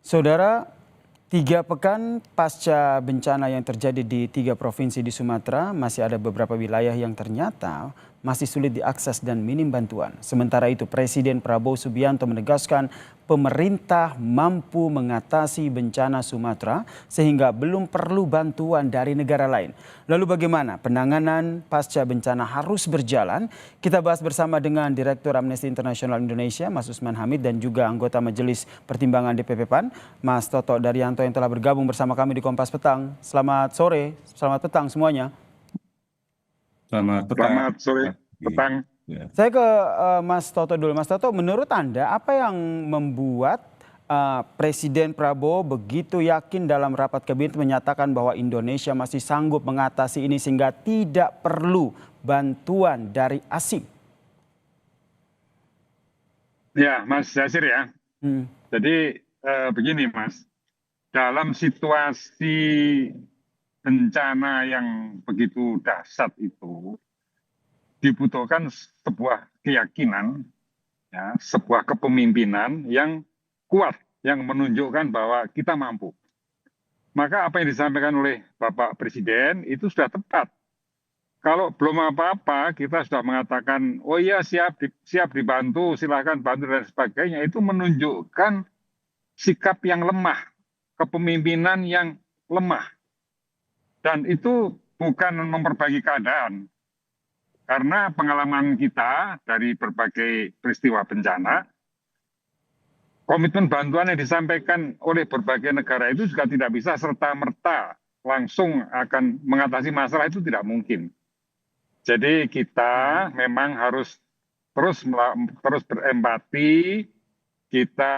Saudara, 3 pekan pasca bencana yang terjadi di 3 provinsi di Sumatera, masih ada beberapa wilayah yang ternyata masih sulit diakses dan minim bantuan. Sementara itu, Presiden Prabowo Subianto menegaskan pemerintah mampu mengatasi bencana Sumatera sehingga belum perlu bantuan dari negara lain. Lalu bagaimana penanganan pasca bencana harus berjalan? Kita bahas bersama dengan Direktur Amnesty International Indonesia, Mas Usman Hamid, dan juga anggota Majelis Pertimbangan DPP PAN, Mas Toto Daryanto, yang telah bergabung bersama kami di Kompas Petang. Selamat sore, selamat petang semuanya. Selamat petang. Selamat sore, petang. Ya. Saya ke Mas Toto dulu. Mas Toto, menurut Anda apa yang membuat Presiden Prabowo begitu yakin dalam rapat kabinet menyatakan bahwa Indonesia masih sanggup mengatasi ini sehingga tidak perlu bantuan dari asing? Ya, Mas Yasir ya. Jadi begini Mas, dalam situasi bencana yang begitu dahsyat itu dibutuhkan sebuah keyakinan, ya, sebuah kepemimpinan yang kuat, yang menunjukkan bahwa kita mampu. Maka apa yang disampaikan oleh Bapak Presiden itu sudah tepat. Kalau belum apa-apa, kita sudah mengatakan, oh iya siap dibantu, silahkan bantu dan sebagainya. Itu menunjukkan sikap yang lemah, kepemimpinan yang lemah. Dan itu bukan memperbaiki keadaan. Karena pengalaman kita dari berbagai peristiwa bencana, komitmen bantuan yang disampaikan oleh berbagai negara itu juga tidak bisa serta-merta langsung akan mengatasi masalah, itu tidak mungkin. Jadi kita memang harus terus berempati, kita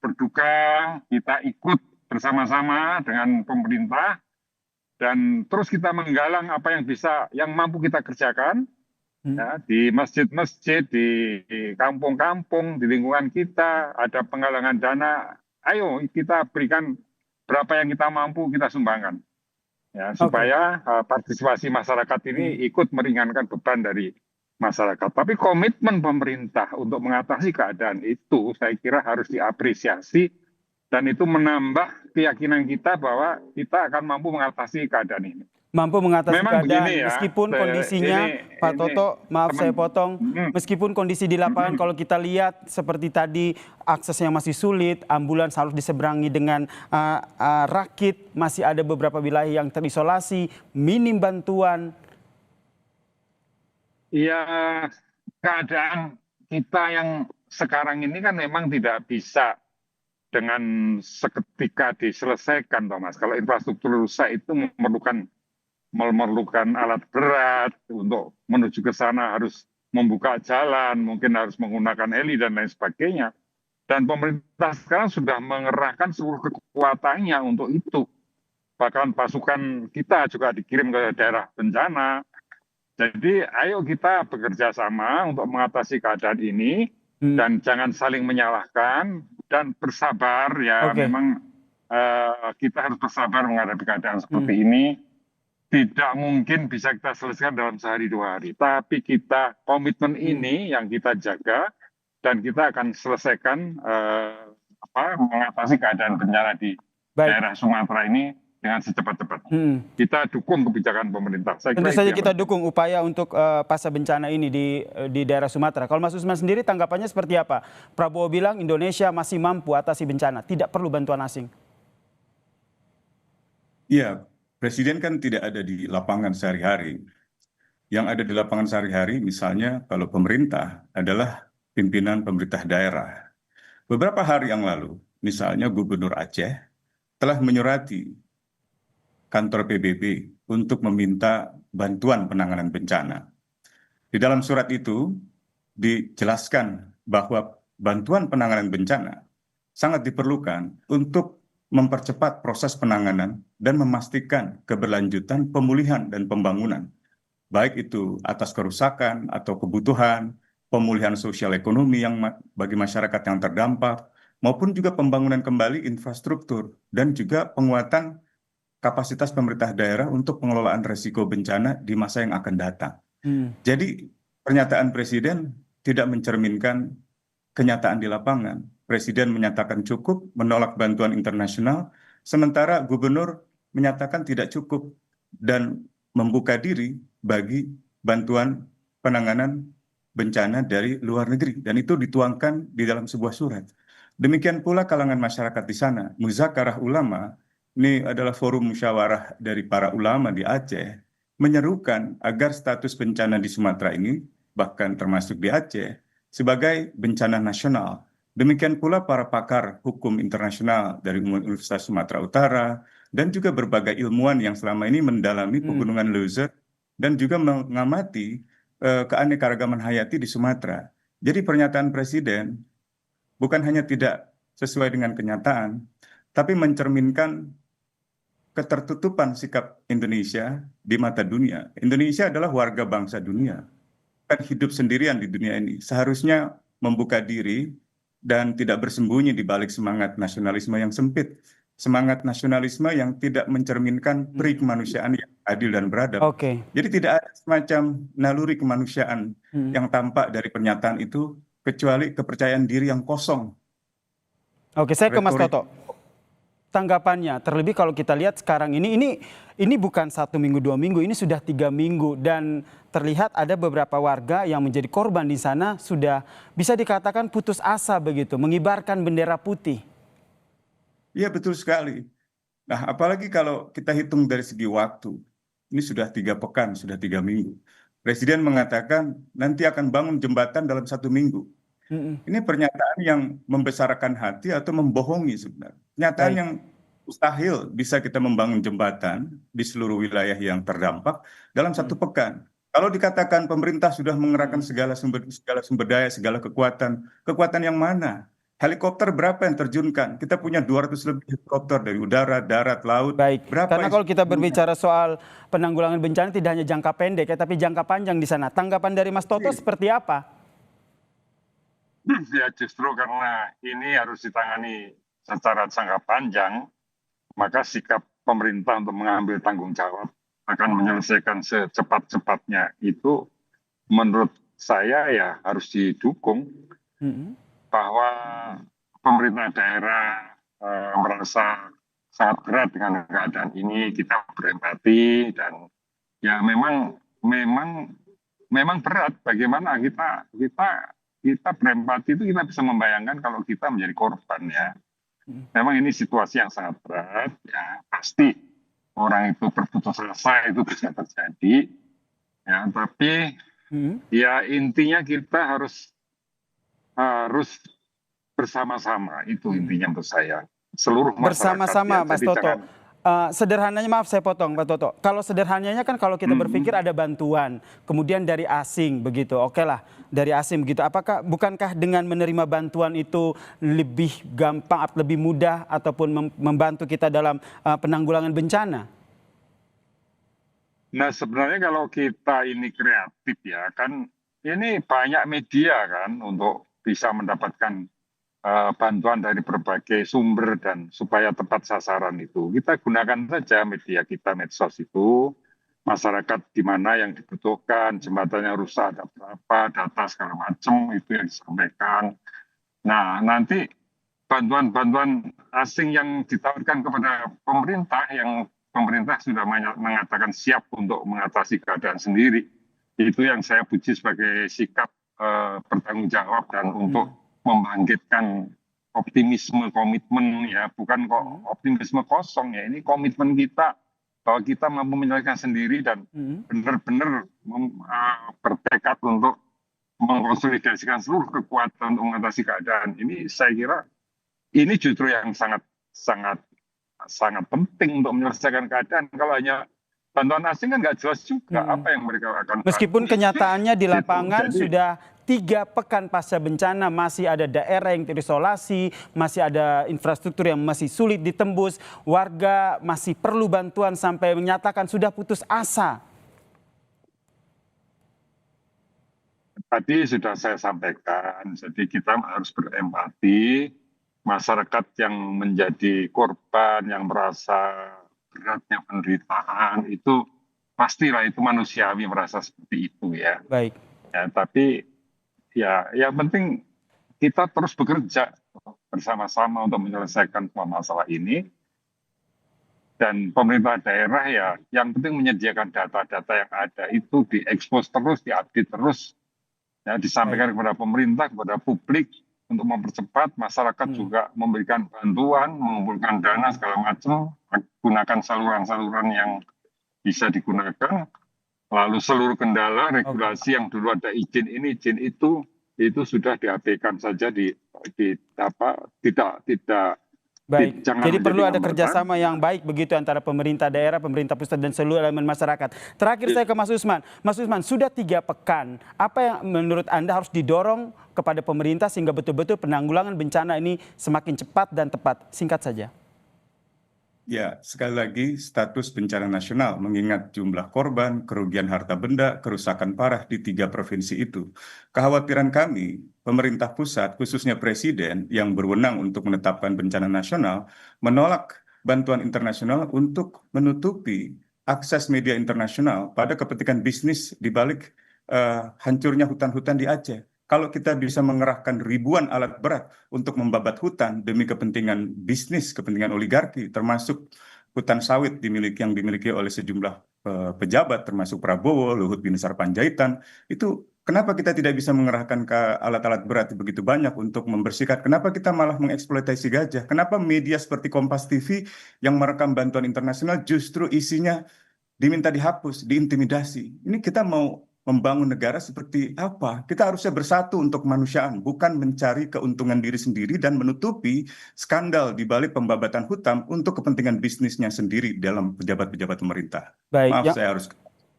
berduka, kita ikut bersama-sama dengan pemerintah, dan terus kita menggalang apa yang mampu kita kerjakan, ya, di masjid-masjid, di kampung-kampung, di lingkungan kita, ada penggalangan dana, ayo kita berikan berapa yang kita mampu, kita sumbangkan. Ya, supaya partisipasi masyarakat ini ikut meringankan beban dari masyarakat. Tapi komitmen pemerintah untuk mengatasi keadaan itu saya kira harus diapresiasi, dan itu menambah keyakinan kita bahwa kita akan mampu mengatasi keadaan ini. Mampu mengatasi Memang keadaan begini ya, meskipun kondisinya, Pak Toto, maaf saya potong, meskipun kondisi di lapangan kalau kita lihat seperti tadi aksesnya masih sulit, ambulans harus diseberangi dengan rakit, masih ada beberapa wilayah yang terisolasi, minim bantuan. Ya, keadaan kita yang sekarang ini kan memang tidak bisa dengan seketika diselesaikan, Thomas. Kalau infrastruktur rusak itu memerlukan alat berat untuk menuju ke sana, harus membuka jalan, mungkin harus menggunakan heli dan lain sebagainya. Dan pemerintah sekarang sudah mengerahkan seluruh kekuatannya untuk itu. Bahkan pasukan kita juga dikirim ke daerah bencana. Jadi ayo kita bekerja sama untuk mengatasi keadaan ini, dan jangan saling menyalahkan dan bersabar ya. Memang kita harus bersabar menghadapi keadaan seperti ini. Tidak mungkin bisa kita selesaikan dalam sehari 2 hari. Tapi kita komitmen ini yang kita jaga, dan kita akan selesaikan mengatasi keadaan bencana di daerah Sumatera ini dengan secepat-cepatnya. Kita dukung kebijakan pemerintah. Tentu saja kita dukung upaya untuk pasca bencana ini di daerah Sumatera. Kalau Mas Usman sendiri tanggapannya seperti apa? Prabowo bilang Indonesia masih mampu atasi bencana, tidak perlu bantuan asing. Iya, Presiden kan tidak ada di lapangan sehari-hari. Yang ada di lapangan sehari-hari misalnya kalau pemerintah adalah pimpinan pemerintah daerah. Beberapa hari yang lalu, misalnya Gubernur Aceh telah menyurati kantor PBB untuk meminta bantuan penanganan bencana. Di dalam surat itu dijelaskan bahwa bantuan penanganan bencana sangat diperlukan untuk mempercepat proses penanganan dan memastikan keberlanjutan pemulihan dan pembangunan, baik itu atas kerusakan atau kebutuhan, pemulihan sosial ekonomi yang bagi masyarakat yang terdampak, maupun juga pembangunan kembali infrastruktur dan juga penguatan kapasitas pemerintah daerah untuk pengelolaan risiko bencana di masa yang akan datang. Jadi pernyataan Presiden tidak mencerminkan kenyataan di lapangan. Presiden menyatakan cukup, menolak bantuan internasional, sementara gubernur menyatakan tidak cukup dan membuka diri bagi bantuan penanganan bencana dari luar negeri. Dan itu dituangkan di dalam sebuah surat. Demikian pula kalangan masyarakat di sana. Muzakarah Ulama, ini adalah forum musyawarah dari para ulama di Aceh, menyerukan agar status bencana di Sumatera ini, bahkan termasuk di Aceh, sebagai bencana nasional. Demikian pula para pakar hukum internasional dari Universitas Sumatera Utara dan juga berbagai ilmuwan yang selama ini mendalami pegunungan Leuser dan juga mengamati keanekaragaman hayati di Sumatera. Jadi pernyataan Presiden bukan hanya tidak sesuai dengan kenyataan, tapi mencerminkan ketertutupan sikap Indonesia di mata dunia. Indonesia adalah warga bangsa dunia, bukan hidup sendirian di dunia ini. Seharusnya membuka diri dan tidak bersembunyi di balik semangat nasionalisme yang sempit. Semangat nasionalisme yang tidak mencerminkan peri kemanusiaan yang adil dan beradab. Oke. Jadi tidak ada semacam naluri kemanusiaan yang tampak dari pernyataan itu, kecuali kepercayaan diri yang kosong. Oke, saya ke Mas Retorik. Toto. Tanggapannya, terlebih kalau kita lihat sekarang ini bukan 1 minggu 2 minggu, ini sudah 3 minggu dan terlihat ada beberapa warga yang menjadi korban di sana sudah bisa dikatakan putus asa begitu, mengibarkan bendera putih. Iya betul sekali. Nah, apalagi kalau kita hitung dari segi waktu, ini sudah 3 pekan, sudah 3 minggu. Presiden mengatakan nanti akan bangun jembatan dalam 1 minggu. Ini pernyataan yang membesarkan hati atau membohongi sebenarnya. Pernyataan Baik. yang mustahil bisa kita membangun jembatan di seluruh wilayah yang terdampak dalam 1 pekan. Kalau dikatakan pemerintah sudah mengerahkan segala sumber daya, segala kekuatan yang mana? Helikopter berapa yang terjunkan? Kita punya 200 lebih helikopter dari udara, darat, laut. Baik, Berapa karena yang kalau kita sudah berbicara soal penanggulangan bencana tidak hanya jangka pendek ya, tapi jangka panjang di sana. Tanggapan dari Mas Toto seperti apa? Ya justru karena ini harus ditangani secara jangka panjang, maka sikap pemerintah untuk mengambil tanggung jawab akan menyelesaikan secepat-cepatnya itu menurut saya ya harus didukung, bahwa pemerintah daerah merasa sangat berat dengan keadaan ini, kita berempati dan ya memang berat bagaimana kita berempati itu, kita bisa membayangkan kalau kita menjadi korban ya. Memang ini situasi yang sangat berat ya, pasti orang itu berputus asa itu bisa terjadi ya, tapi ya intinya kita harus bersama-sama, itu intinya menurut saya, seluruh masyarakat Bersama-sama ya. Mas Jadi Toto. jangan Sederhananya, maaf saya potong Pak Toto. Kalau sederhananya kan kalau kita berpikir ada bantuan, kemudian dari asing begitu, oke lah dari asing begitu. Bukankah dengan menerima bantuan itu lebih gampang, lebih mudah ataupun membantu kita dalam penanggulangan bencana? Nah sebenarnya kalau kita ini kreatif ya kan, ini banyak media kan untuk bisa mendapatkan bantuan dari berbagai sumber dan supaya tepat sasaran itu. Kita gunakan saja media kita, medsos itu, masyarakat di mana yang dibutuhkan, jembatannya rusak ada berapa, data segala macam itu yang disampaikan. Nah nanti bantuan-bantuan asing yang ditawarkan kepada pemerintah, yang pemerintah sudah mengatakan siap untuk mengatasi keadaan sendiri, itu yang saya puji sebagai sikap bertanggung jawab dan untuk membangkitkan optimisme, komitmen ya, bukan kok optimisme kosong ya, ini komitmen kita bahwa kita mampu menyelesaikan sendiri dan benar-benar bertekad untuk mengkonsolidasikan seluruh kekuatan untuk mengatasi keadaan ini. Saya kira ini justru yang sangat penting untuk menyelesaikan keadaan. Kalau hanya bantuan asing kan nggak jelas juga apa yang mereka akan meskipun kenyataannya di lapangan Jadi, sudah 3 pekan pasca bencana masih ada daerah yang terisolasi, masih ada infrastruktur yang masih sulit ditembus, warga masih perlu bantuan sampai menyatakan sudah putus asa. Tadi sudah saya sampaikan, jadi kita harus berempati. Masyarakat yang menjadi korban, yang merasa beratnya penderitaan, itu pastilah itu manusiawi merasa seperti itu ya. Baik. Ya tapi ya yang penting kita terus bekerja bersama-sama untuk menyelesaikan semua masalah ini. Dan pemerintah daerah ya yang penting menyediakan data-data yang ada itu diekspos terus, diupdate terus, ya, disampaikan kepada pemerintah, kepada publik untuk mempercepat. Masyarakat juga memberikan bantuan, mengumpulkan dana segala macam, gunakan saluran-saluran yang bisa digunakan. Lalu seluruh kendala regulasi yang dulu ada izin ini, izin itu sudah diabaikan saja tidak. Baik, Jangan jadi perlu ada menjadi kerjasama yang baik begitu antara pemerintah daerah, pemerintah pusat, dan seluruh elemen masyarakat. Terakhir saya ke Mas Usman. Mas Usman, sudah 3 pekan, apa yang menurut Anda harus didorong kepada pemerintah sehingga betul-betul penanggulangan bencana ini semakin cepat dan tepat? Singkat saja. Ya, sekali lagi status bencana nasional mengingat jumlah korban, kerugian harta benda, kerusakan parah di 3 provinsi itu. Kekhawatiran kami, pemerintah pusat, khususnya presiden yang berwenang untuk menetapkan bencana nasional, menolak bantuan internasional untuk menutupi akses media internasional pada kepentingan bisnis di balik hancurnya hutan-hutan di Aceh. Kalau kita bisa mengerahkan ribuan alat berat untuk membabat hutan demi kepentingan bisnis, kepentingan oligarki, termasuk hutan sawit yang dimiliki oleh sejumlah pejabat, termasuk Prabowo, Luhut bin Sarpanjaitan, itu kenapa kita tidak bisa mengerahkan ke alat-alat berat begitu banyak untuk membersihkan? Kenapa kita malah mengeksploitasi gajah? Kenapa media seperti Kompas TV yang merekam bantuan internasional justru isinya diminta dihapus, diintimidasi? Ini kita mau membangun negara seperti apa? Kita harusnya bersatu untuk kemanusiaan, bukan mencari keuntungan diri sendiri dan menutupi skandal di balik pembabatan hutan untuk kepentingan bisnisnya sendiri dalam pejabat-pejabat pemerintah. Baik, Maaf, saya harus...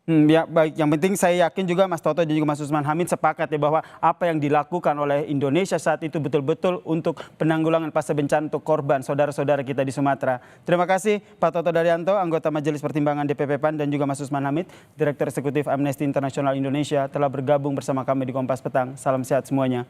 Ya baik, yang penting saya yakin juga Mas Toto dan juga Mas Usman Hamid sepakat ya bahwa apa yang dilakukan oleh Indonesia saat itu betul-betul untuk penanggulangan pasca bencana untuk korban saudara-saudara kita di Sumatera. Terima kasih Pak Toto Daryanto, anggota Majelis Pertimbangan DPP PAN, dan juga Mas Usman Hamid, Direktur Eksekutif Amnesty International Indonesia, telah bergabung bersama kami di Kompas Petang. Salam sehat semuanya.